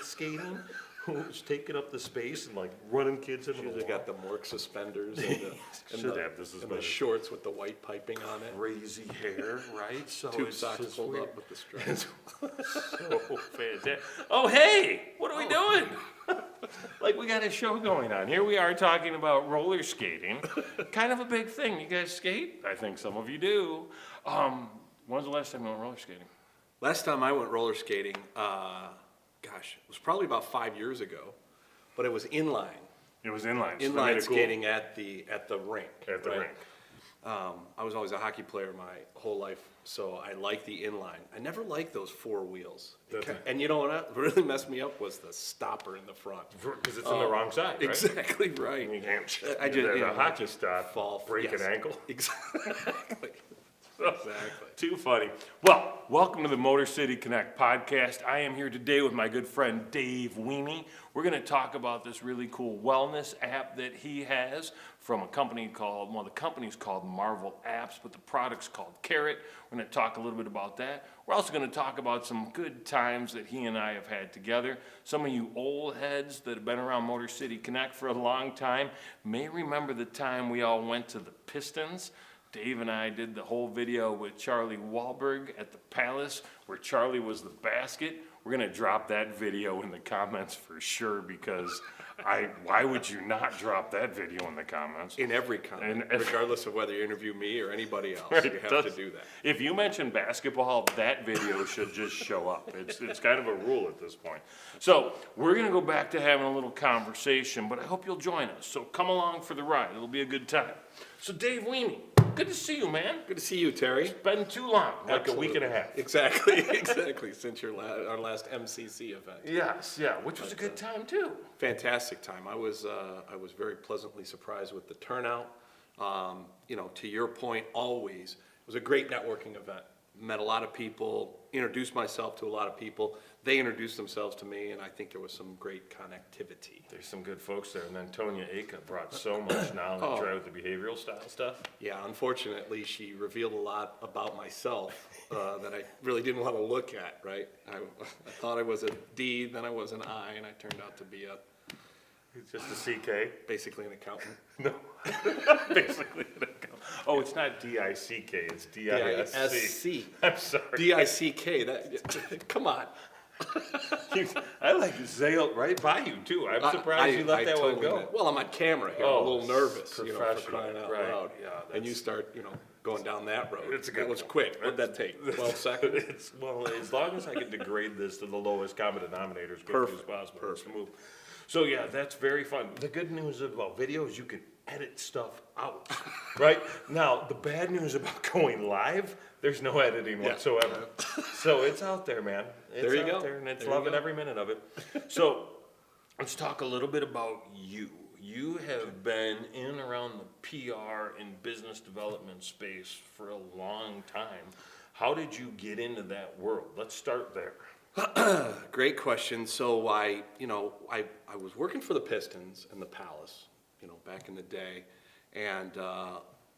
skating, who's taking up the space and like running kids into the She's wall. got the mork suspenders and the shorts with the white piping on it. Crazy hair, right? So Two it's socks just pulled weird. up with the stripes. So fantastic. Oh, hey, what are we doing? Like we got a show going on. Here we are talking about roller skating. Kind of a big thing. You guys skate? I think some of you do. When's the last time you went roller skating? Last time I went roller skating, it was probably about 5 years ago, but it was inline. It was inline. So Inline skating at the rink. At the right? rink. I was always a hockey player my whole life, so I liked the inline. I never liked those four wheels. And you know what really messed me up was the stopper in the front. Because it's on the wrong side, right? Exactly right. You can't. I just, There's you a know, hockey just stop, break an ankle. Exactly. Exactly. Too funny. Well, welcome to the Motor City Connect podcast. I am here today with my good friend Dave Onenie. We're going to talk about this really cool wellness app that he has from a company called, well, the company's called Marvel Apps, but the product's called Carrot. We're going to talk a little bit about that. We're also going to talk about some good times that he and I have had together. Some of you old heads that have been around Motor City Connect for a long time may remember the time we all went to the Pistons. Dave and I did the whole video with Charlie Wahlberg at the Palace, where Charlie was the basket. We're gonna drop that video in the comments for sure, because why would you not drop that video in the comments? In every comment, regardless of whether you interview me or anybody else, Right, you have to do that. If you mention basketball, that video should just show up. It's kind of a rule at this point. So we're gonna go back to having a little conversation, but I hope you'll join us. So come along for the ride. It'll be a good time. So Dave Onenie, good to see you, man. Good to see you, Terry. It's been too long, like Absolutely. a week and a half. Exactly, since our last MCC event. Yes, yeah, which was a good time too. Fantastic time. I was very pleasantly surprised with the turnout. To your point, always, it was a great networking event. Met a lot of people, introduced myself to a lot of people. They introduced themselves to me, and I think there was some great connectivity. There's some good folks there, and then Tonya Aka brought so much knowledge right with the behavioral style stuff. Yeah, unfortunately, she revealed a lot about myself that I really didn't want to look at, right? I thought I was a D, then I was an I, and I turned out to be It's just a CK. basically an accountant. No, basically an accountant. Oh, it's not D-I-C-K, it's D-I-S-C. I'm sorry. D-I-C-K, come on. I like sailed right by you too. I'm surprised you let that one go. Did. Well, I'm on camera here. I'm a little nervous, for crying out right. loud. Yeah, and you start, going down that road. It's a good That was one. quick. What'd that take? 12 seconds? Well, as long as I can degrade this to the lowest common denominator as quickly as possible. Perfect. Move. So yeah, that's very fun. The good news about video is you can edit stuff out, right? Now, the bad news about going live, there's no editing whatsoever. So it's out there, man. It's there you out go. there, and it's loving every minute of it. So let's talk a little bit about you. You have been in and around the PR and business development space for a long time. How did you get into that world? Let's start there. Great question. So I was working for the Pistons and the Palace, back in the day, and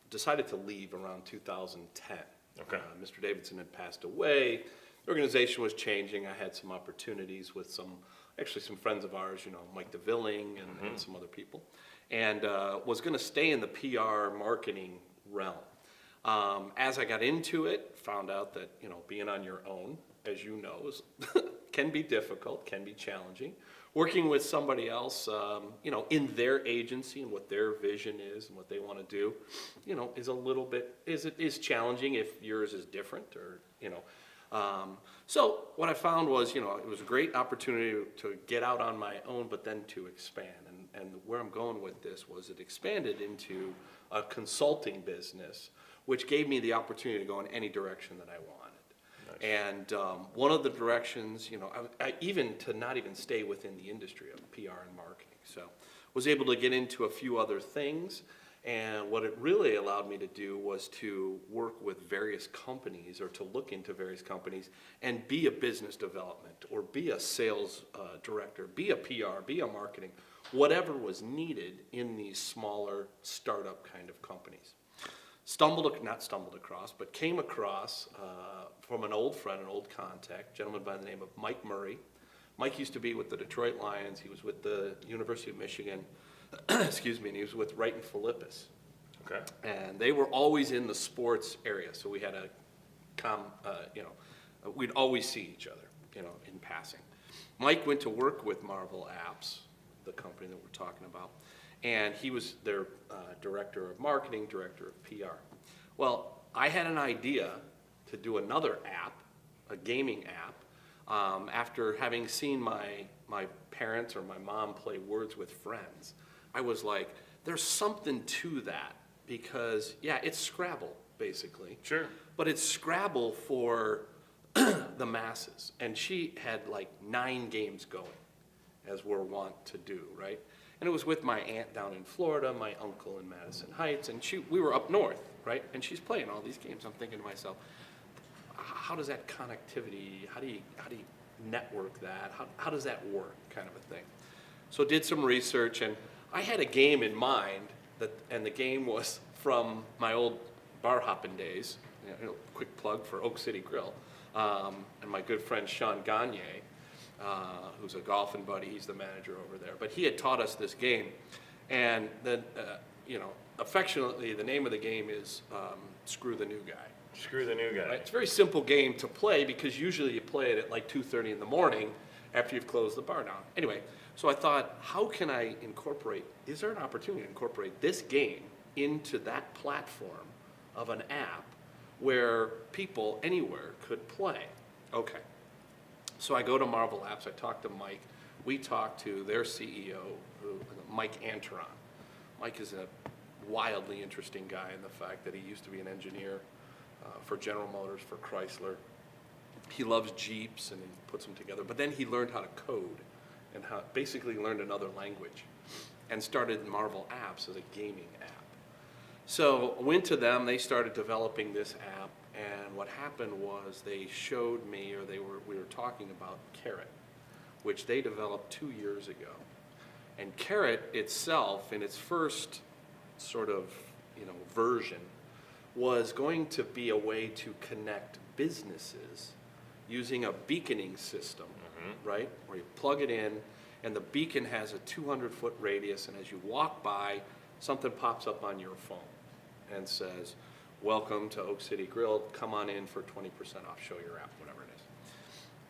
decided to leave around 2010. Okay. Mr. Davidson had passed away. The organization was changing. I had some opportunities with some friends of ours, Mike DeVilling and some other people, and was going to stay in the PR marketing realm. As I got into it, found out that, being on your own, as you know, can be difficult, can be challenging. Working with somebody else, in their agency and what their vision is and what they want to do, is a little bit, is challenging if yours is different or. So what I found was, it was a great opportunity to get out on my own, but then to expand. And where I'm going with this was it expanded into a consulting business, which gave me the opportunity to go in any direction that I wanted. And one of the directions, I even to not even stay within the industry of PR and marketing. So was able to get into a few other things. And what it really allowed me to do was to work with various companies or to look into various companies and be a business development or be a sales director, be a PR, be a marketing, whatever was needed in these smaller startup kind of companies. Came across from an old friend, an old contact, a gentleman by the name of Mike Murray, Mike used to be with the Detroit Lions. He was with the University of Michigan, excuse me, and he was with Wright and Philippus. Okay. And they were always in the sports area, so we had we'd always see each other, in passing. Mike went to work with Marvel Apps, the company that we're talking about, and he was their director of marketing, director of PR. Well, I had an idea to do another app, a gaming app, after having seen my parents or my mom play Words with Friends. I was like, there's something to that, because, yeah, it's Scrabble, basically. Sure. But it's Scrabble for the masses. And she had like 9 games going, as we're wont to do, right? And it was with my aunt down in Florida, my uncle in Madison Heights, and we were up north, right? And she's playing all these games. I'm thinking to myself, how does that connectivity, how do you network that? How does that work, kind of a thing? So did some research, and I had a game in mind, and the game was from my old bar hopping days. Quick plug for Oak City Grill, and my good friend Sean Gagne, who's a golfing buddy. He's the manager over there. But he had taught us this game, and then affectionately, the name of the game is Screw the New Guy. Screw the New Guy. Right? It's a very simple game to play, because usually you play it at like 2:30 in the morning after you've closed the bar down. Anyway, so I thought, how can I is there an opportunity to incorporate this game into that platform of an app where people anywhere could play? Okay. So I go to Marvel Apps, I talk to Mike, we talk to their CEO, Mike Antron. Mike is a wildly interesting guy in the fact that he used to be an engineer for General Motors, for Chrysler. He loves Jeeps and he puts them together, but then he learned how to code and basically learned another language and started Marvel Apps as a gaming app. So I went to them, they started developing this app, and what happened was they showed me, or we were talking about Carrot, which they developed 2 years ago. And Carrot itself, in its first sort of version, was going to be a way to connect businesses using a beaconing system, right? Where you plug it in, and the beacon has a 200-foot radius, and as you walk by, something pops up on your phone and says, welcome to Oak City Grill, come on in for 20% off, show your app, whatever it is.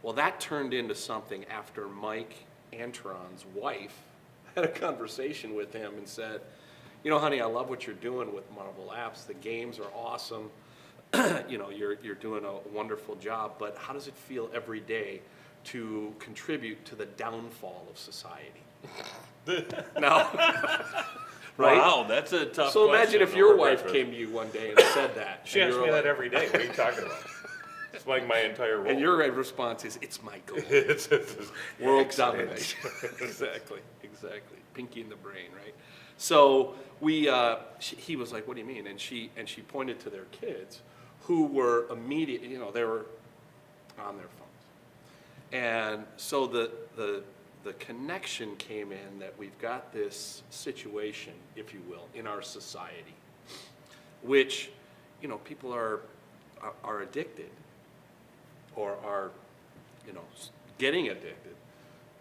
Well, that turned into something after Mike Antron's wife had a conversation with him and said, honey, I love what you're doing with Marvel Apps. The games are awesome. You're doing a wonderful job, but how does it feel every day to contribute to the downfall of society? Now, right? Wow, that's a tough So question. imagine if your wife came to you one day and said that. She and asks you me were that like- every day. What are you talking about? It's like my entire role. And your response is, it's my goal. it's World excellent. domination. Exactly. Pinky in the brain, right? So he was like, what do you mean? And she pointed to their kids, who were immediately, they were on their phones. And so the connection came in that we've got this situation, if you will, in our society, which, people are addicted, or are, getting addicted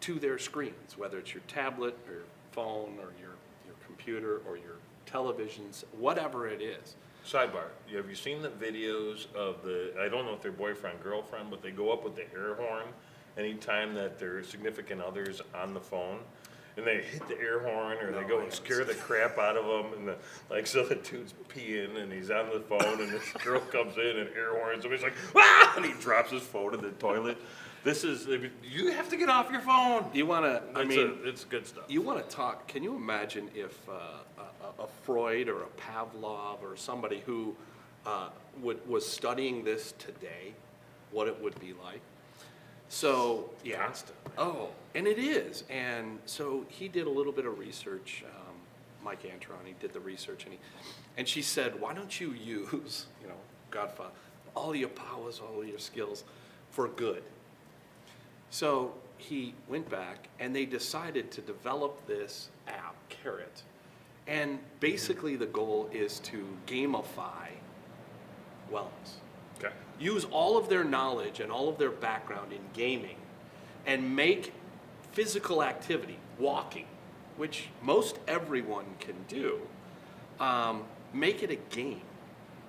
to their screens, whether it's your tablet or your phone or your computer or your televisions, whatever it is. Sidebar, have you seen the videos of I don't know if they're boyfriend, girlfriend, but they go up with the air horn anytime that their significant other's on the phone, and they hit the air horn, or they go and scare the crap out of them, and so the dude's peeing, and he's on the phone, and this girl comes in and air horns him, he's like, ah! And he drops his phone in the toilet. You have to get off your phone. You want to, it's good stuff. You want to talk, can you imagine if a Freud or a Pavlov or somebody who was studying this today, what it would be like? So, yeah. Constantly. Oh, and it is. And so he did a little bit of research, Mike Antron, he did the research, and she said, why don't you use, Godfather, all your powers, all your skills for good? So he went back, and they decided to develop this app, Carrot. And basically the goal is to gamify wellness. Okay. Use all of their knowledge and all of their background in gaming and make physical activity, walking, which most everyone can do, make it a game.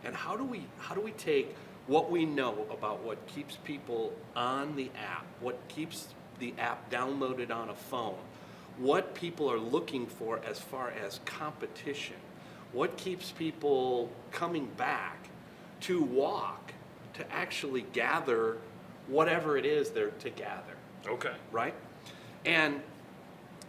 And how do we take what we know about what keeps people on the app, what keeps the app downloaded on a phone, what people are looking for as far as competition, what keeps people coming back to walk, to actually gather whatever it is they're to gather. Okay. Right? And,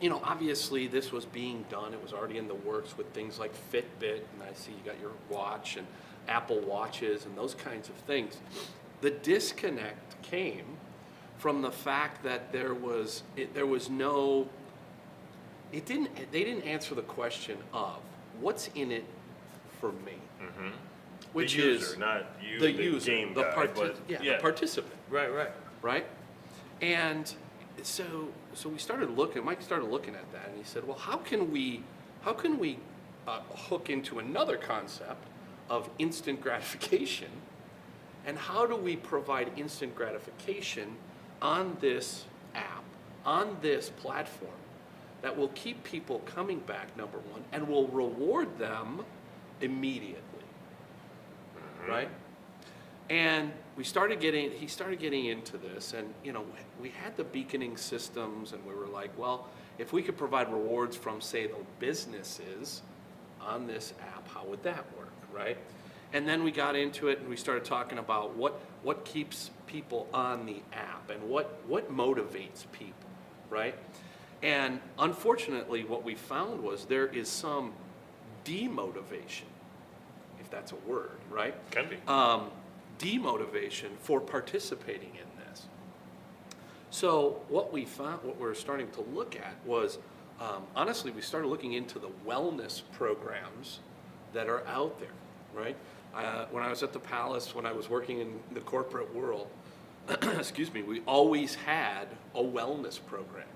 you know, obviously this was being done. It was already in the works with things like Fitbit, and I see you got your watch and Apple Watches and those kinds of things. The disconnect came from the fact that they didn't answer the question of what's in it for me. Mm-hmm. Which the user, is not you, the user, game the guy, the participant. Right. And so we started looking. Mike started looking at that, and he said, "Well, how can we hook into another concept of instant gratification, and how do we provide instant gratification on this app, on this platform, that will keep people coming back, number one, and will reward them immediately." Right? And he started getting into this, and you know, we had the beaconing systems, and we were like, well, if we could provide rewards from, say, the businesses on this app, how would that work, right? And then we got into it, and we started talking about what keeps people on the app, and what motivates people, right? And unfortunately, what we found was there is some demotivation, if that's a word, right? Can be. Demotivation for participating in this. So what we found, what we're starting to look at was, honestly, we started looking into the wellness programs that are out there, right? When I was at the Palace, when I was working in the corporate world, excuse me, we always had a wellness program.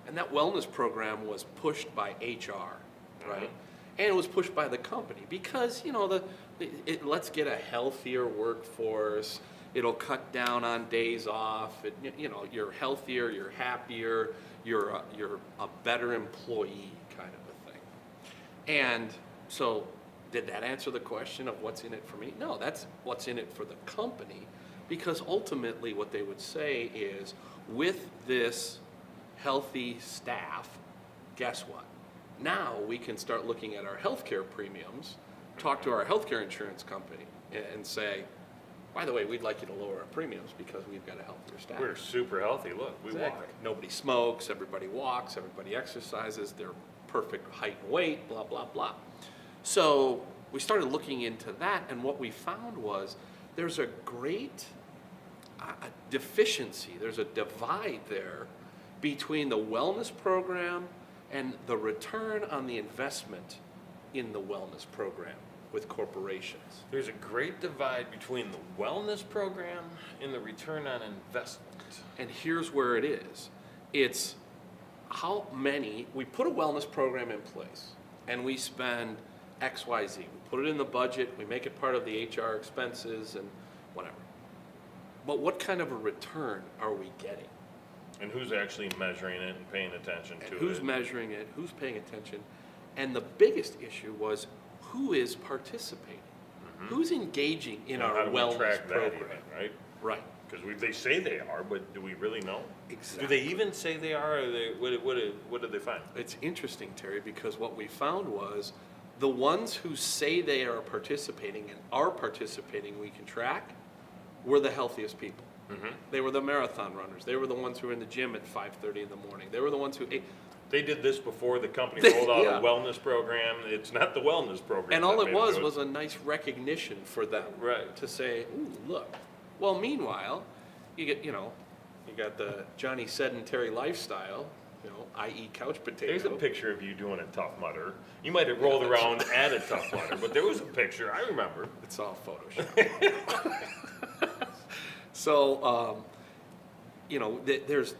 And that wellness program was pushed by HR, right? And it was pushed by the company because, you know, let's get a healthier workforce. It'll cut down on days off. You know, you're healthier, you're happier, you're a better employee kind of a thing. And so did that answer the question of what's in it for me? No, that's what's in it for the company, because ultimately what they would say is, with this healthy staff, guess what? Now we can start looking at our healthcare premiums, talk to our healthcare insurance company, and say, by the way, we'd like you to lower our premiums because we've got a healthier staff. We're super healthy. Look, we walk. Nobody smokes, everybody walks, everybody exercises, they're perfect height and weight, blah, blah, blah. So we started looking into that, and what we found was there's a great deficiency, there's a divide there between the wellness program and the return on the investment in the wellness program with corporations. There's a great divide between the wellness program and the return on investment. And here's where it is. It's how many, we put a wellness program in place and we spend X, Y, Z. We put it in the budget, we make it part of the HR expenses and whatever. But what kind of a return are we getting? And who's actually measuring it and paying attention to it? Who's measuring it? Who's paying attention? And the biggest issue was who is participating? Mm-hmm. Who's engaging in our wellness track program? that even, right? Right. Because they say they are, but do we really know? Exactly. Do they even say they are? Or what did they find? It's interesting, Terry, because what we found was the ones who say they are participating and are participating, we can track, were the healthiest people. Mm-hmm. They were the marathon runners. They were the ones who were in the gym at 5:30 in the morning. They were the ones who ate. They did this before the company rolled out a wellness program. It's not the wellness program. And all it was a nice recognition for them. Right. To say, ooh, look. Well, meanwhile, you got the Johnny sedentary lifestyle, i.e. couch potato. There's a picture of you doing a Tough Mudder. You might have rolled around at a Tough Mudder, but there was a picture, I remember. It's all Photoshop. So, there's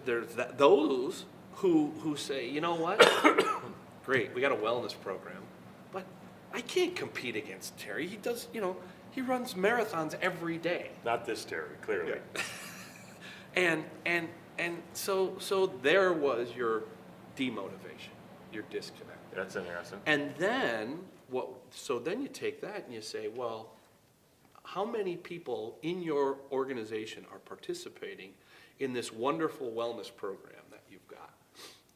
those who say, you know what? Great, we got a wellness program, but I can't compete against Terry. He does, he runs marathons every day. Not this Terry, clearly. Yeah. And And so there was your demotivation, your disconnect. That's interesting. And then then you take that and you say, well, how many people in your organization are participating in this wonderful wellness program that you've got?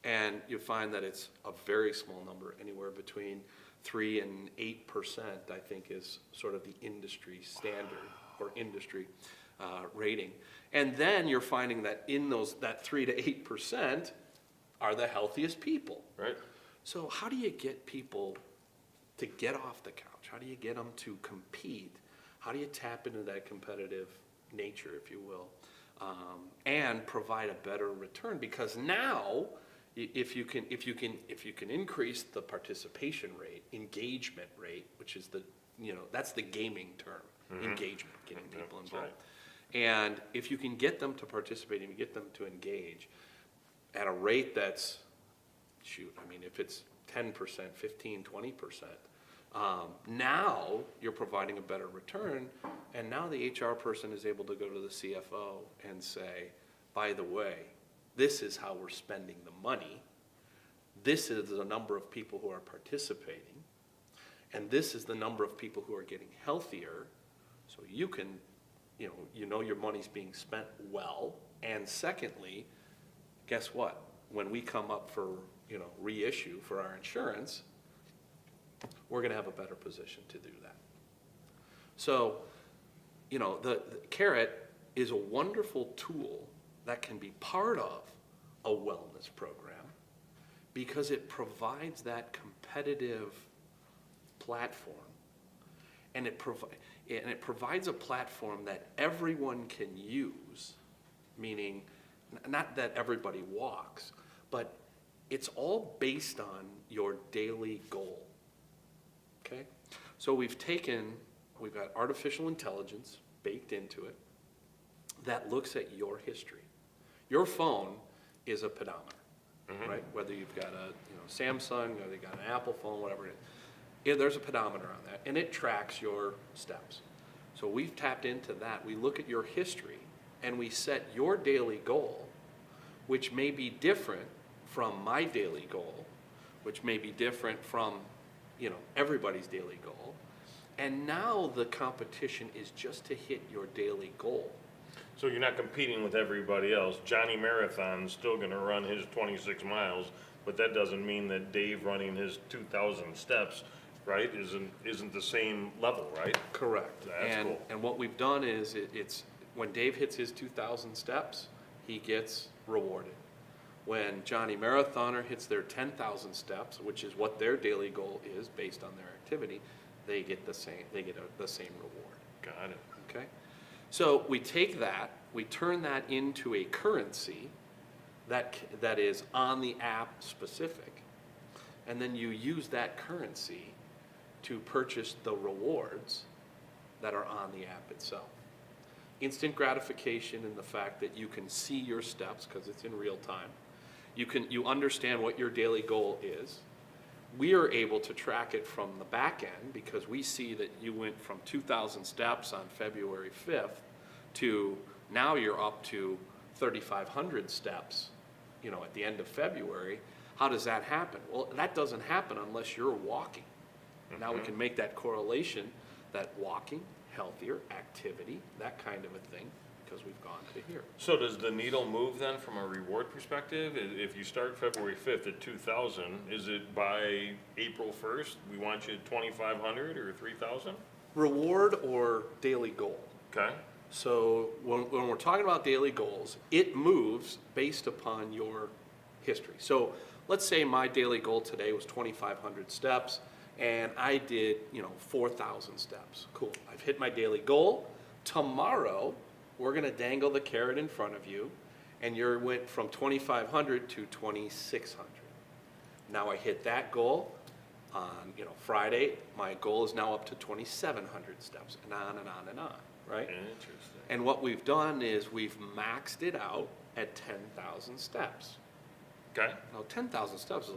And you find that it's a very small number, anywhere between 3 and 8%, I think, is sort of the industry standard or industry rating. And then you're finding that in that 3 to 8% are the healthiest people. Right. So how do you get people to get off the couch? How do you get them to compete? How do you tap into that competitive nature, if you will, and provide a better return? Because now, if you can increase the participation rate, engagement rate, which is that's the gaming term, engagement, getting people involved. Right. And if you can get them to participate and get them to engage at a rate that's, if it's 10%, 15, 20%, now you're providing a better return, and now the HR person is able to go to the CFO and say, by the way, this is how we're spending the money, this is the number of people who are participating, and this is the number of people who are getting healthier, so you can, your money's being spent well, and secondly, guess what? When we come up for, reissue for our insurance, we're going to have a better position to do that. So, the carrot is a wonderful tool that can be part of a wellness program because it provides that competitive platform, and it provides a platform that everyone can use, meaning not that everybody walks, but it's all based on your daily goal. Okay? So we've got artificial intelligence baked into it that looks at your history. Your phone is a pedometer, right? Whether you've got a Samsung, whether you've got an Apple phone, whatever it is, there's a pedometer on that, and it tracks your steps. So we've tapped into that. We look at your history, and we set your daily goal, which may be different from my daily goal, which may be different from everybody's daily goal. And now the competition is just to hit your daily goal. So you're not competing with everybody else. Johnny Marathon's still going to run his 26 miles, but that doesn't mean that Dave running his 2,000 steps, right, isn't the same level, right? Correct. That's cool. And what we've done is it's when Dave hits his 2,000 steps, he gets rewarded. When Johnny Marathoner hits their 10,000 steps, which is what their daily goal is based on their activity, they get the same reward. Got it. Okay? So we take that, we turn that into a currency that is on the app specific, and then you use that currency to purchase the rewards that are on the app itself. Instant gratification in the fact that you can see your steps because it's in real time. You understand what your daily goal is. We are able to track it from the back end because we see that you went from 2,000 steps on February 5th to now you're up to 3,500 steps, at the end of February. How does that happen? Well, that doesn't happen unless you're walking. Now we can make that correlation that walking, healthier, activity, that kind of a thing, because we've gone to here. So does the needle move then from a reward perspective? If you start February 5th at 2,000, is it by April 1st, we want you at 2,500 or 3,000? Reward or daily goal? Okay. So when we're talking about daily goals, it moves based upon your history. So let's say my daily goal today was 2,500 steps, and I did, 4,000 steps. Cool. I've hit my daily goal. Tomorrow, we're going to dangle the carrot in front of you, and you went from 2,500 to 2,600. Now I hit that goal on, Friday. My goal is now up to 2,700 steps, and on and on and on, right? Interesting. And what we've done is we've maxed it out at 10,000 steps. Okay. Now, 10,000 steps is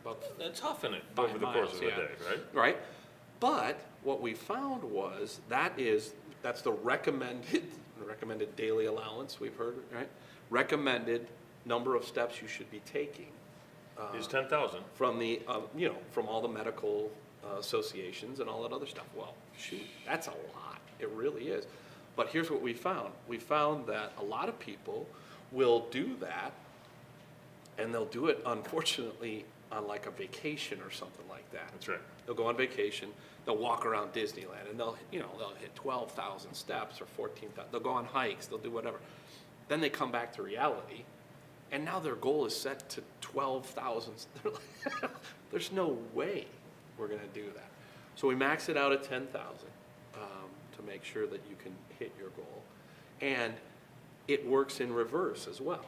about That's huffing it 5 over the course miles, of the yeah. day, right? Right. But what we found was that's the recommended daily allowance we've heard, right? recommended number of steps you should be taking Is 10,000. from the, from all the medical associations and all that other stuff. Well, shoot, that's a lot. It really is. But here's what we found. We found that a lot of people will do that, and they'll do it, unfortunately, on like a vacation or something like that. That's right. They'll go on vacation, they'll walk around Disneyland, and they'll hit 12,000 steps or 14,000. They'll go on hikes, they'll do whatever. Then they come back to reality, and now their goal is set to 12,000. They're like, there's no way we're going to do that. So we max it out at 10,000 to make sure that you can hit your goal. And it works in reverse as well.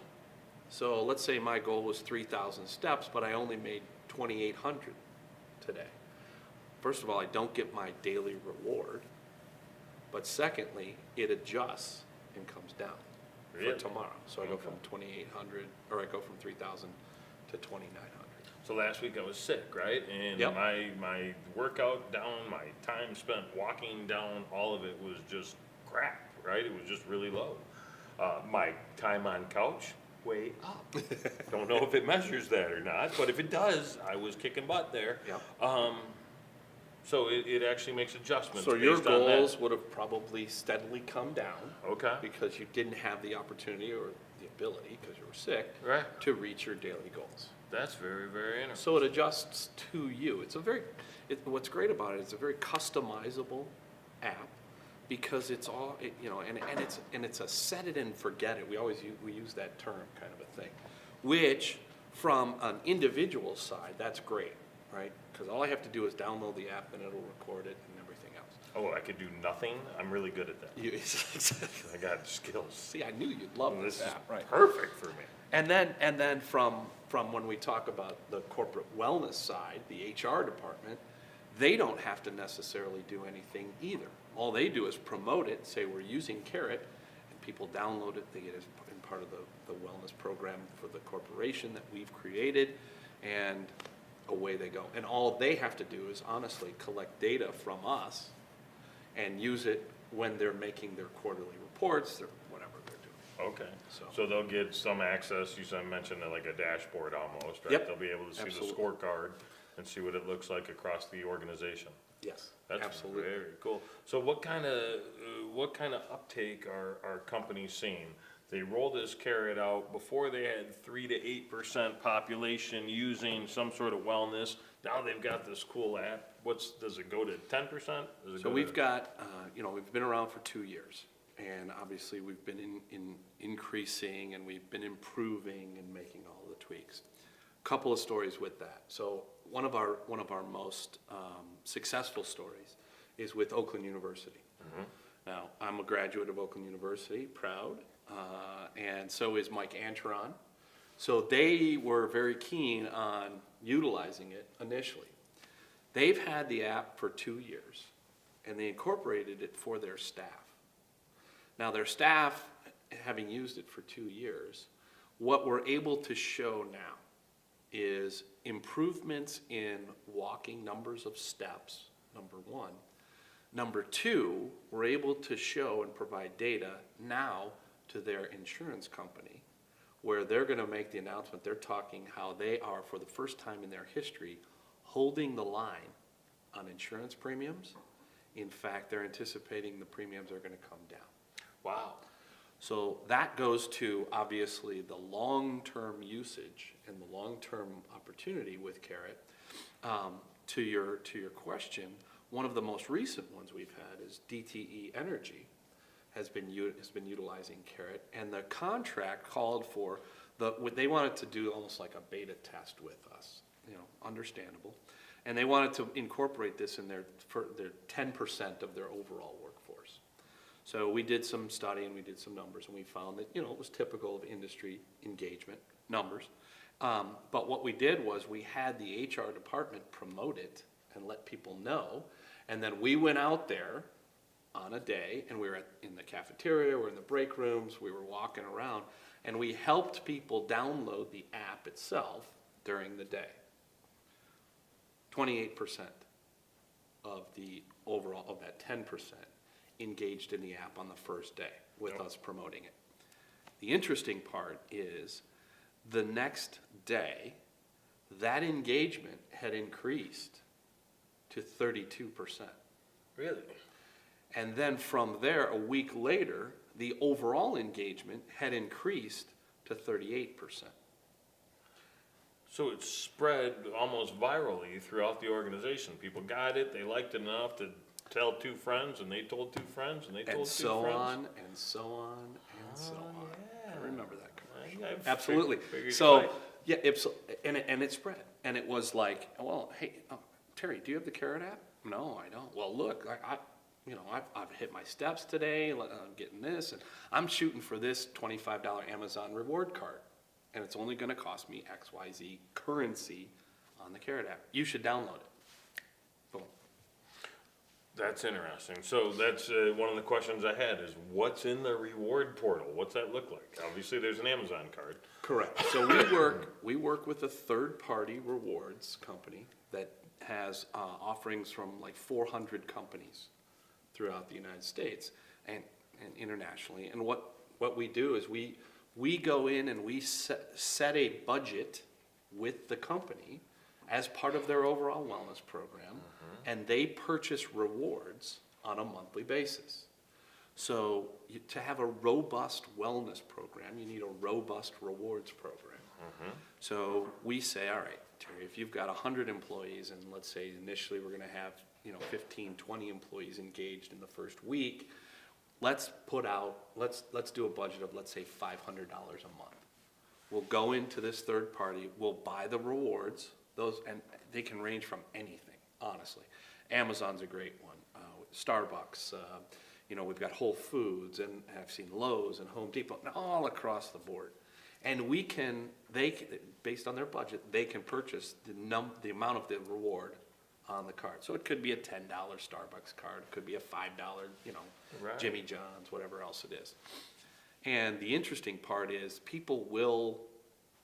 So let's say my goal was 3,000 steps, but I only made 2,800 today. First of all, I don't get my daily reward. But secondly, it adjusts and comes down Really? for tomorrow. So I go Okay. from 2,800, or I go from 3,000 to 2,900. So last week I was sick, right? And Yep. my workout down, my time spent walking down, all of it was just crap, right? It was just really low. My time on couch, way up. Don't know if it measures that or not, but if it does, I was kicking butt there. Yep. So it actually makes adjustments So your based on that. goals would have probably steadily come down. Okay. Because you didn't have the opportunity or the ability, because you were sick, Right. to reach your daily goals. That's very, very interesting. So it adjusts to you. What's great about it, it's a very customizable app, because it's all, and it's a set it and forget it. We use that term kind of a thing, which from an individual side, that's great, right? Because all I have to do is download the app and it'll record it and everything else. Oh, I could do nothing? I'm really good at that. I got skills. See, I knew you'd love This this is app, right? perfect for me. And then from when we talk about the corporate wellness side, the HR department, they don't have to necessarily do anything either. All they do is promote it, say we're using Carrot, and people download it, they get it in part of the wellness program for the corporation that we've created, and away they go. And all they have to do is honestly collect data from us and use it when they're making their quarterly reports or whatever they're doing. Okay, So- so they'll get some access, you mentioned like a dashboard almost, right? Yep, They'll be able to see the absolutely. scorecard and see what it looks like across the organization. Yes, That's absolutely. very cool. So what kind of uptake are companies seeing? They rolled this carrot out before they had 3 to 8% population using some sort of wellness. Now they've got this cool app. Does it go to 10%? So we've got, we've been around for 2 years, and obviously we've been in increasing, and we've been improving and making all the tweaks. Couple of stories with that. So one of our most successful stories is with Oakland University. Mm-hmm. Now, I'm a graduate of Oakland University, proud, and so is Mike Antron. So they were very keen on utilizing it initially. They've had the app for 2 years, and they incorporated it for their staff. Now, their staff, having used it for 2 years, what we're able to show now is improvements in walking numbers of steps, number one. Number two, we're able to show and provide data now to their insurance company, where they're going to make the announcement. They're talking how they are, for the first time in their history, holding the line on insurance premiums. In fact, they're anticipating the premiums are going to come down. Wow. So that goes to, obviously, the long-term usage and the long-term opportunity with Carrot. To your question, one of the most recent ones we've had is DTE Energy has been utilizing Carrot, and the contract called for they wanted to do almost like a beta test with us, understandable, and they wanted to incorporate this in their 10% of their overall workforce. So we did some study and we did some numbers, and we found that it was typical of industry engagement numbers. But what we did was we had the HR department promote it and let people know, and then we went out there on a day, and we were in the cafeteria, we were in the break rooms, we were walking around, and we helped people download the app itself during the day. 28% of the overall, of that 10%, engaged in the app on the first day with us promoting it. The interesting part is the next day, that engagement had increased to 32%. Really? And then from there, a week later, the overall engagement had increased to 38%. So it spread almost virally throughout the organization. People got it, they liked it enough to tell two friends, and they told two friends, and they told And two so friends. on, and so on, and so on. yeah. I remember that commercial. I've Absolutely. figured So, it out. yeah, and it spread. And it was like, well, hey, Terry, do you have the Carrot app? No, I don't. Well, look, I've hit my steps today. I'm getting this, and I'm shooting for this $25 Amazon reward card, and it's only going to cost me XYZ currency on the Carrot app. You should download it. Boom. That's interesting. So that's one of the questions I had is what's in the reward portal? What's that look like? Obviously, there's an Amazon card. Correct. So we work with a third-party rewards company that has offerings from like 400 companies throughout the United States and internationally. And what we do is we go in and we set a budget with the company as part of their overall wellness program, and they purchase rewards on a monthly basis. So to have a robust wellness program, you need a robust rewards program. So we say, all right, Terry, if you've got 100 employees, and let's say initially we're gonna have 15, 20 employees engaged in the first week, let's do a budget of, let's say, $500 a month. We'll go into this third party, we'll buy the rewards, and they can range from anything, honestly. Amazon's a great one, Starbucks, we've got Whole Foods, and I've seen Lowe's and Home Depot, and all across the board. And based on their budget, they can purchase the amount of the reward on the card. So it could be a $10 Starbucks card, it could be a $5, Right. Jimmy John's, whatever else it is. And the interesting part is people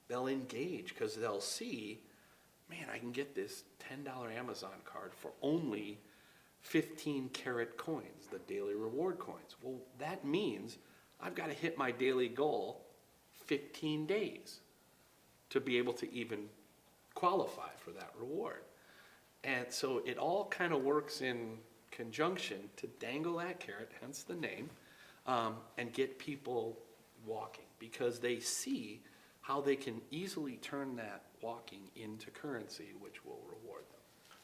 they'll engage because they'll see, man, I can get this $10 Amazon card for only 15 Carrot coins, the daily reward coins. Well, that means I've got to hit my daily goal 15 days to be able to even qualify for that reward. And so it all kind of works in conjunction to dangle that carrot, hence the name, and get people walking because they see how they can easily turn that walking into currency, which will reward them.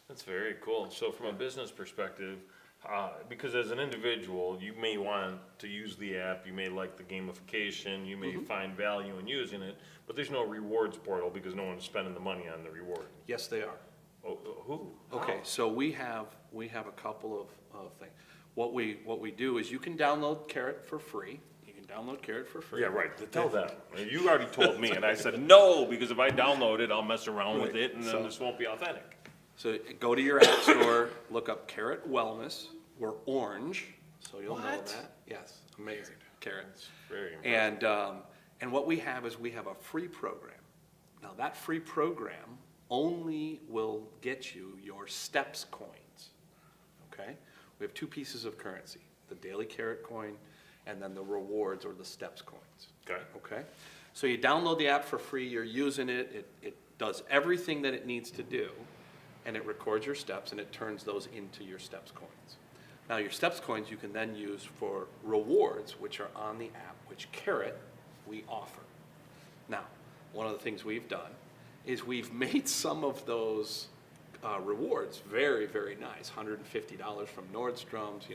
That's very cool. So from a business perspective, because as an individual, you may want to use the app, you may like the gamification, you may find value in using it, but there's no rewards portal because no one's spending the money on the reward. Yes, they are. Oh, who? Okay, so we have a couple of things. What we do is you can download Carrot for free. You can download Carrot for free. Yeah, right. Tell them. You already told me, and I said no because if I download it, I'll mess around with it, and then this won't be authentic. So go to your app store, look up Carrot Wellness. We're orange, so you'll know What? that. Yes, amazing, Carrot. It's very impressive. And what we have is we have a free program. Now that free program only will get you your steps coins, okay? We have two pieces of currency, the daily Carrot coin and then the rewards or the steps coins. Okay? So you download the app for free, you're using it, it does everything that it needs to do, and it records your steps and it turns those into your steps coins. Now your steps coins you can then use for rewards, which are on the app, which Carrot we offer. Now, one of the things we've done is we've made some of those rewards very, very nice. $150 from Nordstrom's,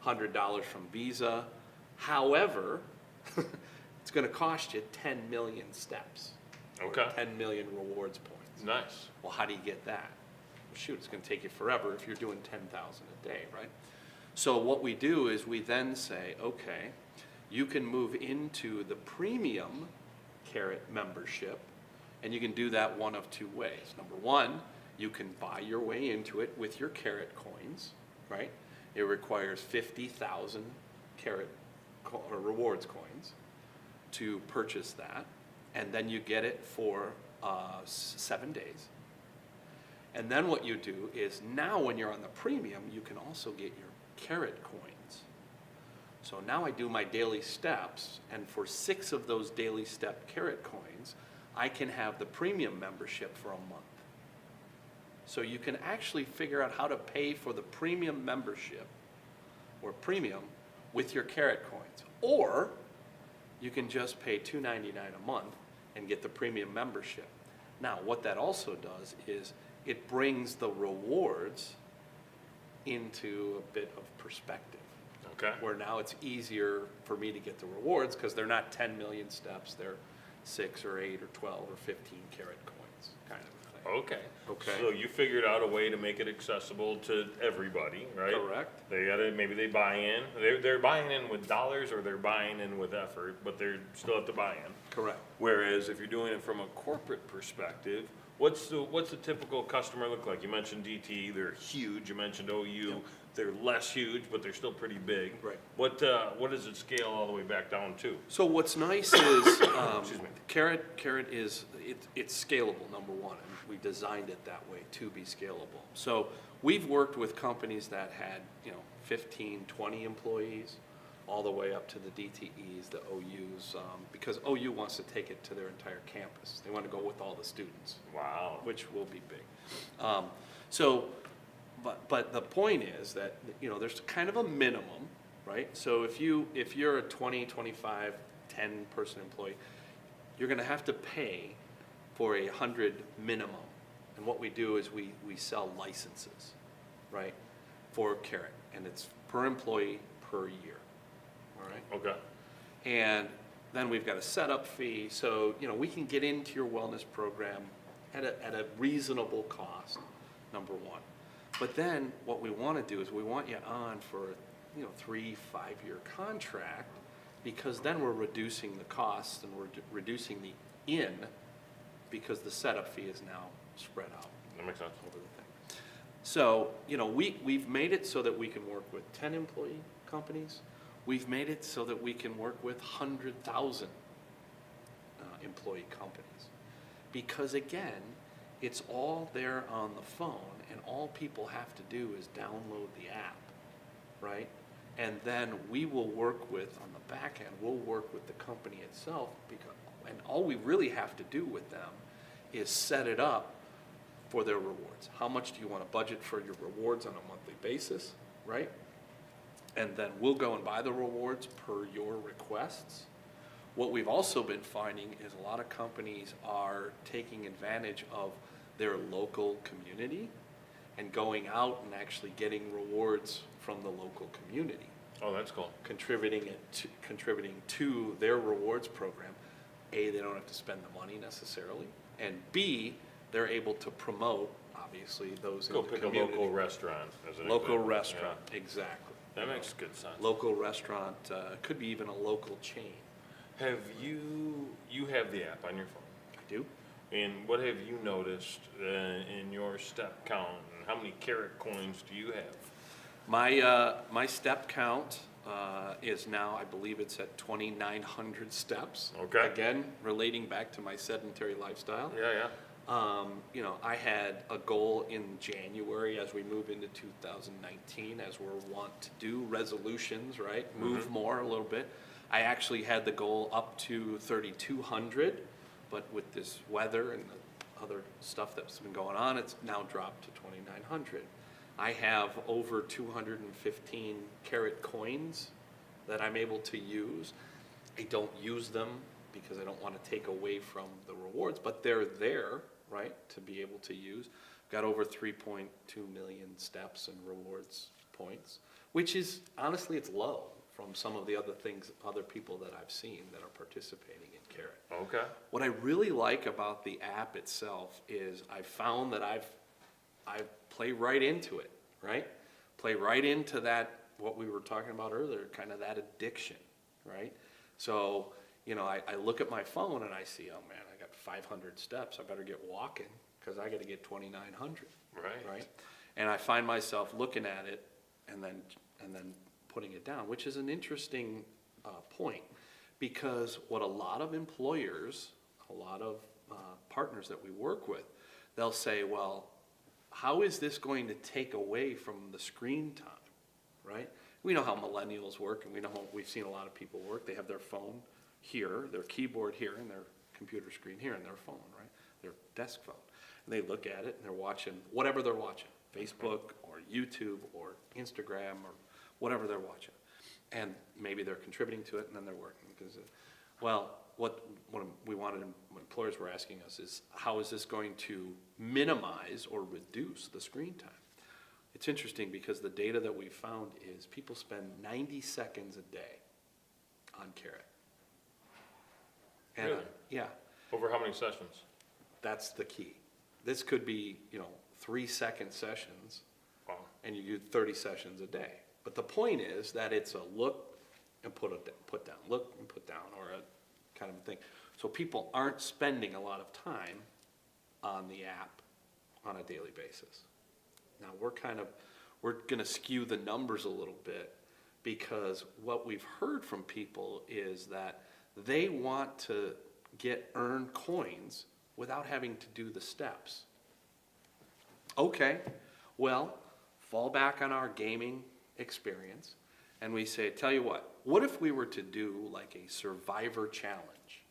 $100 from Visa. However, it's going to cost you 10 million steps. Okay. 10 million rewards points. Nice. Well, how do you get that? Shoot, it's going to take you forever if you're doing 10,000 a day, right? So what we do is we then say, okay, you can move into the premium Carrot membership, and you can do that one of two ways. Number one, you can buy your way into it with your Carrot coins, right? It requires 50,000 Carrot rewards coins to purchase that, and then you get it for 7 days. And then what you do is now when you're on the premium, you can also get your Carrot coins. So now I do my daily steps, and for 6 of those daily step carrot coins, I can have the premium membership for a month. So you can actually figure out how to pay for the premium membership or premium with your carrot coins. Or you can just pay $2.99 a month and get the premium membership. Now, what that also does is it brings the rewards into a bit of perspective. Okay. Where now it's easier for me to get the rewards because they're not 10 million steps, they're 6 or 8 or 12 or 15 carrot coins kind of a thing. Okay. Okay. So you figured out a way to make it accessible to everybody, right? Correct. They gotta, maybe they buy in. They're buying in with dollars or they're buying in with effort, but they still have to buy in. Correct. Whereas if you're doing it from a corporate perspective, what's the typical customer look like? You mentioned DT, they're huge. You mentioned OU, they're less huge, but they're still pretty big. Right. What does it scale all the way back down to? So what's nice is Excuse me. carrot is it's scalable, number one, and we designed it that way to be scalable. So we've worked with companies that had 15, 20 employees, all the way up to the DTEs, the OUs, because OU wants to take it to their entire campus. They want to go with all the students. Wow. Which will be big. But the point is that there's kind of a minimum, right? So if you're a 20, 25, 10 person employee, you're going to have to pay for 100 minimum. And what we do is we sell licenses, right, for Carrot, and it's per employee per year. All right. Okay. And then we've got a setup fee, so we can get into your wellness program at a reasonable cost, number one. But then what we want to do is we want you on for 3-5 year contract, because then we're reducing the costs and we're reducing the in, because the setup fee is now spread out That makes sense. over the thing. So we've made it so that we can work with 10 employee companies. We've made it so that we can work with 100,000 employee companies, because again, it's all there on the phone, and all people have to do is download the app, right? And then we will work with, on the back end, we'll work with the company itself, and all we really have to do with them is set it up for their rewards. How much do you want to budget for your rewards on a monthly basis, right? And then we'll go and buy the rewards per your requests. What we've also been finding is a lot of companies are taking advantage of their local community and going out and actually getting rewards from the local community, Oh, that's cool. contributing to their rewards program. A, they don't have to spend the money necessarily, and B, they're able to promote, obviously, those Go in the pick community. a local restaurant as an Local example. restaurant, exactly. Yeah. That makes good sense. Local restaurant, could be even a local chain. Have you have the app on your phone? I do. And what have you noticed in your step count, and how many carrot coins do you have? My step count is now, I believe it's at 2,900 steps. Okay. Again, relating back to my sedentary lifestyle. Yeah, yeah. I had a goal in January as we move into 2019, as we're wont to do, resolutions, right? Move more a little bit. I actually had the goal up to 3,200, but with this weather and the other stuff that's been going on, it's now dropped to 2,900. I have over 215 carrot coins that I'm able to use. I don't use them because I don't want to take away from the rewards, but they're there, right, to be able to use. Got over 3.2 million steps and rewards points, which is, honestly, it's low from some of the other people that I've seen that are participating in Carrot. Okay. What I really like about the app itself is I found that I play right into it, right? Play right into that, what we were talking about earlier, kind of that addiction, right? So, I look at my phone and I see, oh man, I got 500 steps. I better get walking because I got to get 2,900. Right. And I find myself looking at it and then putting it down, which is an interesting point, because what a lot of employers, a lot of partners that we work with, they'll say, well, how is this going to take away from the screen time, right? we know how millennials work, and we know how we've seen a lot of people work. They have their phone here, their keyboard here, and their computer screen here, and their phone, right? Their desk phone. And they look at it, and they're watching whatever they're watching, Facebook or YouTube or Instagram or whatever they're watching. And maybe they're contributing to it, and then they're working. Because, what we wanted, what employers were asking us is, how is this going to minimize or reduce the screen time? It's interesting because the data that we found is people spend 90 seconds a day on Carrot. And, Really? yeah, Over how many sessions? that's the key. This could be, 3-second sessions, Wow. and you do 30 sessions a day. But the point is that it's a look and put down, look and put down, or a kind of thing. So people aren't spending a lot of time on the app on a daily basis. Now, we're gonna skew the numbers a little bit, because what we've heard from people is that they want to earn coins without having to do the steps. Okay, well, fall back on our gaming experience, and we say, tell you what if we were to do like a survivor challenge,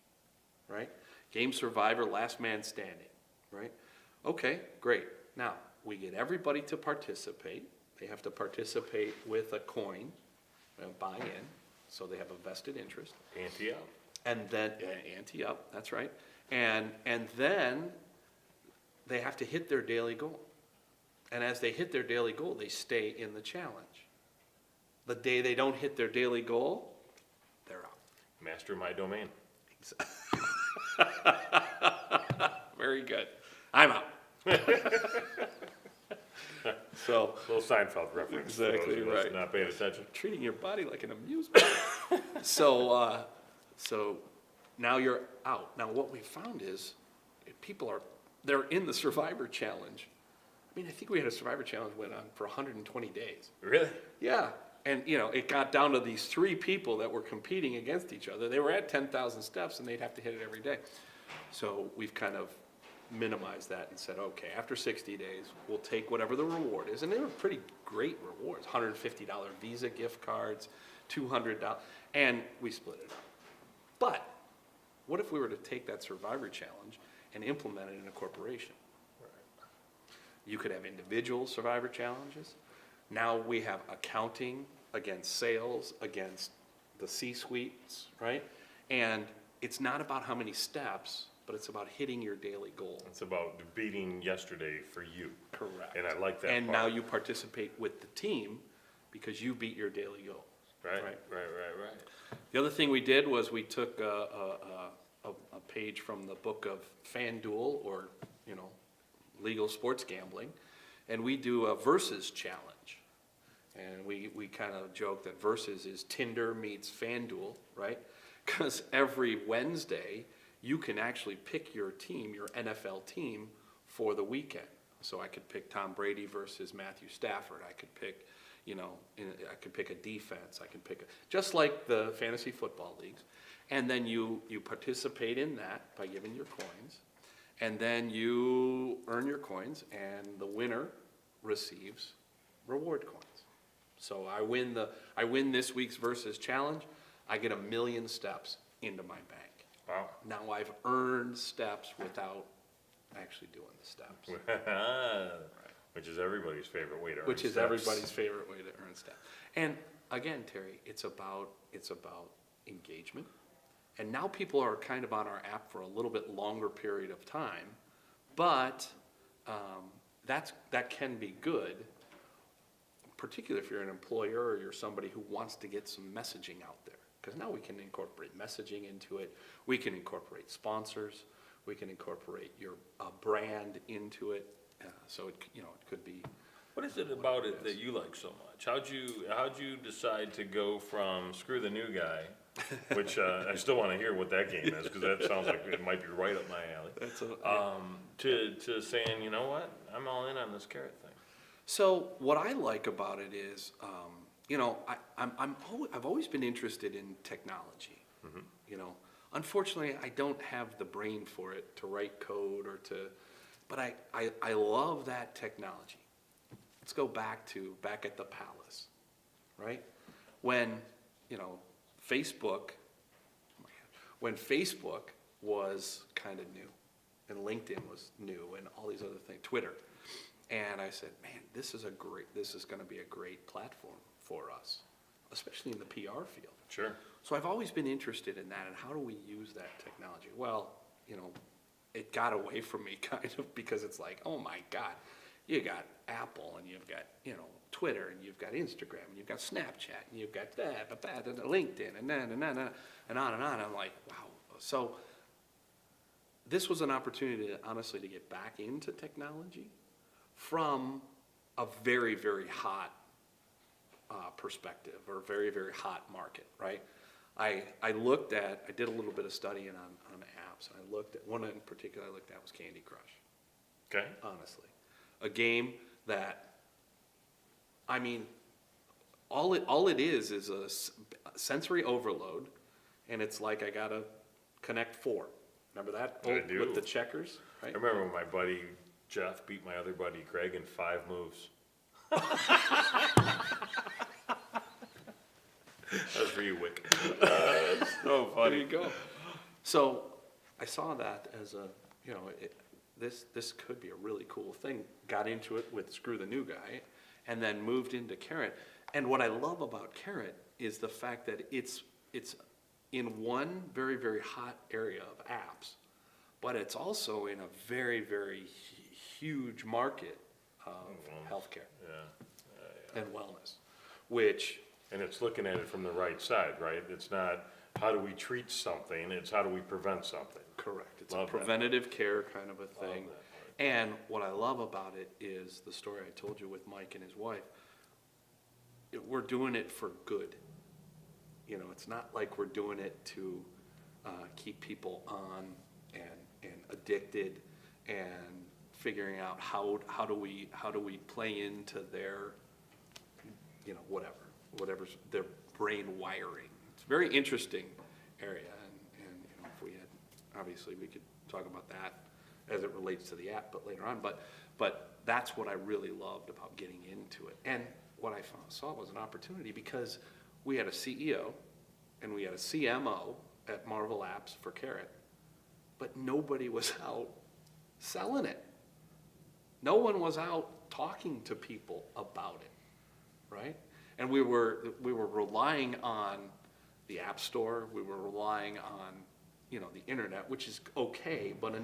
right? Game survivor, last man standing, right? Okay, great. Now, we get everybody to participate. They have to participate with a coin, buy in, so they have a vested interest. Ante up. And then, ante up, that's right. And then they have to hit their daily goal. And as they hit their daily goal, they stay in the challenge. The day they don't hit their daily goal, they're out. Master my domain. Very good. I'm out. So, Little Seinfeld reference. for Exactly those of us right. Not paying attention. treating your body like an amusement. So now you're out. Now what we found is they're in the Survivor Challenge. I mean, I think we had a Survivor Challenge went on for 120 days. Really? Yeah, and it got down to these 3 people that were competing against each other. They were at 10,000 steps, and they'd have to hit it every day. So we've kind of minimized that and said, okay, after 60 days, we'll take whatever the reward is. And they were pretty great rewards, $150 Visa gift cards, $200, and we split it up. But what if we were to take that Survivor Challenge and implement it in a corporation? You could have individual Survivor Challenges. Now we have accounting against sales, against the C-suites, right? And it's not about how many steps, but it's about hitting your daily goal. It's about beating yesterday for you. Correct. And I like that And part. now you participate with the team because you beat your daily goal. Right. Right. Right. The other thing we did was we took a page from the book of FanDuel, or, legal sports gambling, and we do a versus challenge. And we kind of joke that versus is Tinder meets FanDuel, right? Because every Wednesday, you can actually pick your team, your NFL team, for the weekend. So I could pick Tom Brady versus Matthew Stafford. I could pick, I could pick a defense. I can pick just like the fantasy football leagues. And then you participate in that by giving your coins. And then you earn your coins, and the winner receives reward coins. So I win this week's versus challenge. I get 1 million steps into my bank. Wow. Now I've earned steps without actually doing the steps. Which is everybody's favorite way to earn Which is steps. everybody's favorite way to earn steps. And again, Terry, it's about engagement. And now people are kind of on our app for a little bit longer period of time, but that can be good, particularly if you're an employer or you're somebody who wants to get some messaging out there. Because now we can incorporate messaging into it. We can incorporate sponsors. We can incorporate your brand into it. So it could be. What is it about it that you like so much? How'd you decide to go from screw the new guy, which I still want to hear what that game is, because that sounds like it might be right up my alley. To saying, you know what, I'm all in on this Carrot thing. So what I like about it is, I've always been interested in technology. Mm-hmm. Unfortunately, I don't have the brain for it to write code but I love that technology. Let's go back at the palace, right? when, you know, Facebook, when Facebook was kind of new, and LinkedIn was new, and all these other things, Twitter. And I said, man, this is going to be a great platform for us, especially in the PR field. Sure. So I've always been interested in that, and how do we use that technology? Well, you know, it got away from me kind of, because it's like, oh my God, you got Apple, and you've got, you know, Twitter, and you've got Instagram, and you've got Snapchat, and you've got that, and LinkedIn, and on and on and on. I'm like, wow. So this was an opportunity, honestly, to get back into technology from a very, very hot perspective, or very, very hot market, right? I did a little bit of studying on apps, and I looked at, one in particular I looked at was Candy Crush. Okay. Honestly. A game that, I mean, all it is a sensory overload, and it's like I gotta connect 4. Remember that? I do. With the checkers, right? I remember when my buddy Jeff beat my other buddy Greg in 5 moves. That was for you, Wick. So funny. There you go. So I saw that as a, you know, this could be a really cool thing. Got into it with Screw the New Guy, and then moved into Carrot. And what I love about Carrot is the fact that it's in one very, very hot area of apps, but it's also in a very, very huge market of healthcare and wellness, which... And it's looking at it from the right side, right? It's not, how do we treat something, it's how do we prevent something. Correct. It's Love a that. preventative care kind of a thing. Love that part. And what I love about it is the story I told you with Mike and his wife. We're doing it for good. You know, it's not like we're doing it to keep people on and addicted, and figuring out how do we play into their, you know, whatever's their brain wiring. It's a very interesting area, and you know, if we had, obviously we could talk about that as it relates to the app, but later on. But that's what I really loved about getting into it. And what I saw was an opportunity, because we had a CEO and we had a CMO at Marvel Apps for Carrot, but nobody was out selling it. No one was out talking to people about it, right? And we were relying on the App Store. We were relying on, you know, the internet, which is okay, but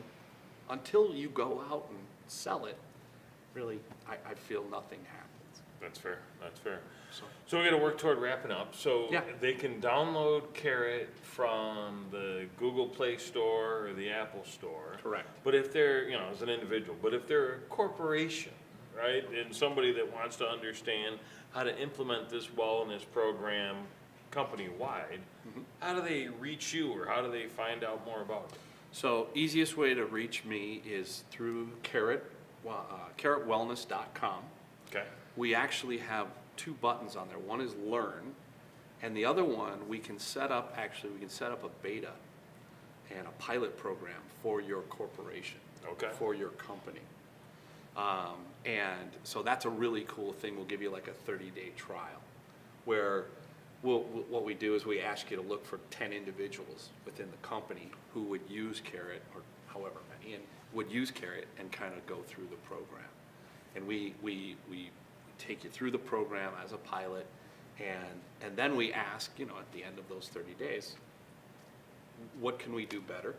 until you go out and sell it, really, I feel nothing happens. That's fair, that's fair. So, So we're gonna work toward wrapping up. So Yeah. they can download Carrot from the Google Play Store or the Apple Store. correct. But if they're, you know, as an individual, but if they're a corporation, right, and somebody that wants to understand how to implement this wellness program company-wide, how do they reach you, or how do they find out more about it? So easiest way to reach me is through carrotwellness.com. Okay, We actually have 2 buttons on there. One is Learn, and the other one we can set up a beta and a pilot program for your corporation, Okay. for your company. And so that's a really cool thing. We'll give you like a 30-day trial, where what we do is we ask you to look for 10 individuals within the company who would use Carrot, or however many, and would use Carrot and kind of go through the program. And we take you through the program as a pilot, and then we ask, you know, at the end of those 30 days, what can we do better,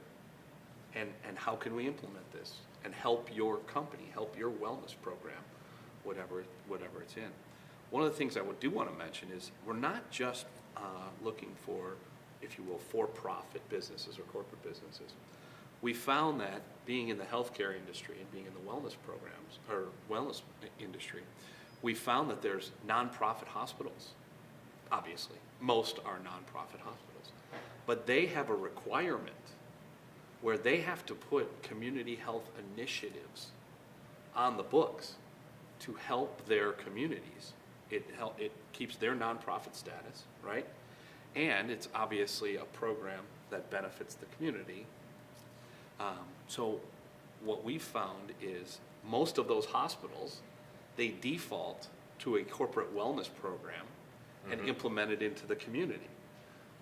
and how can we implement this and help your company, help your wellness program, whatever it's in. One of the things I do want to mention is we're not just looking for, if you will, for-profit businesses or corporate businesses. We found that being in the healthcare industry and being in the wellness programs or wellness industry, we found that there's nonprofit hospitals. Obviously, most are nonprofit hospitals, but they have a requirement where they have to put community health initiatives on the books to help their communities. It keeps their nonprofit status, right? And it's obviously a program that benefits the community. So what we found is most of those hospitals, they default to a corporate wellness program, and implement it into the community.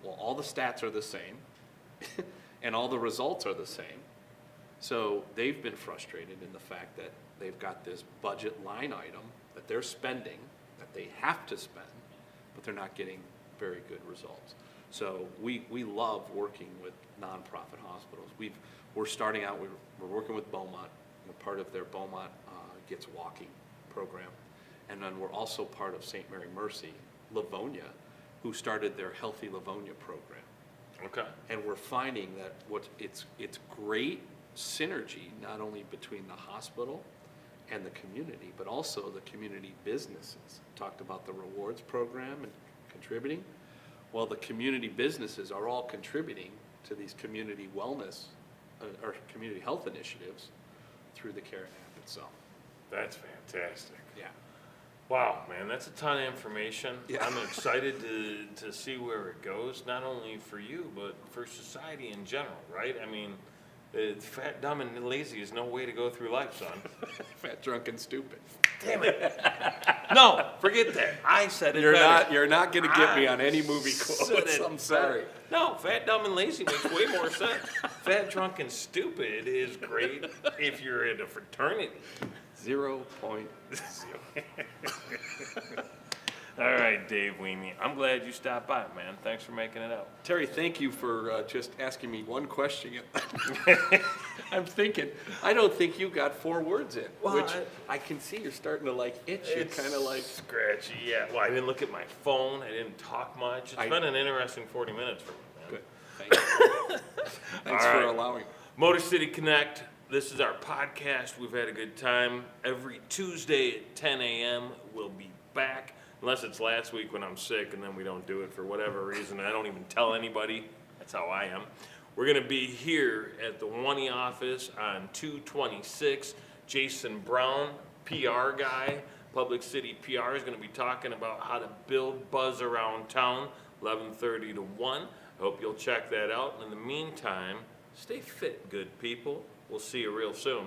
Well, all the stats are the same, and all the results are the same. So they've been frustrated in the fact that they've got this budget line item that they're spending, that they have to spend, but they're not getting very good results. So we love working with nonprofit hospitals. We're starting out, we're working with Beaumont. We're part of their Beaumont Gets Walking program. And then we're also part of St. Mary Mercy, Livonia, who started their Healthy Livonia program. Okay. And we're finding that it's great synergy, not only between the hospital and the community, but also the community businesses. Talked about the rewards program and contributing. Well, the community businesses are all contributing to these community wellness or community health initiatives through the CARE app itself. That's fantastic. Yeah. Wow, man, that's a ton of information. Yeah. I'm excited to see where it goes, not only for you, but for society in general, right? I mean, fat, dumb, and lazy is no way to go through life, son. Fat, drunk, and stupid. Damn it. No, forget that. I said it You're better. not going to get me on any movie Said quotes. it I'm sorry. better. No, fat, dumb, and lazy makes way more sense. Fat, drunk, and stupid is great if you're in a fraternity. 0.0. All right, Dave Weenie. I'm glad you stopped by, man. Thanks for making it out. Terry, thank you for just asking me one question. I'm thinking, I don't think you got 4 words in, Well, which I can see you're starting to like itch. You're kind of like, scratchy. Yeah. Well, I didn't look at my phone. I didn't talk much. It's been an interesting 40 minutes for me, man. good. Thank you. Thanks All for right. allowing. Motor City Connect. This is our podcast. We've had a good time. Every Tuesday at 10 a.m. we'll be back. Unless it's last week when I'm sick and then we don't do it for whatever reason. I don't even tell anybody. That's how I am. We're going to be here at the Onenie office on 226. Jason Brown, PR guy, Public City PR, is going to be talking about how to build buzz around town, 11:30 to 1. I hope you'll check that out. And in the meantime, stay fit, good people. We'll see you real soon.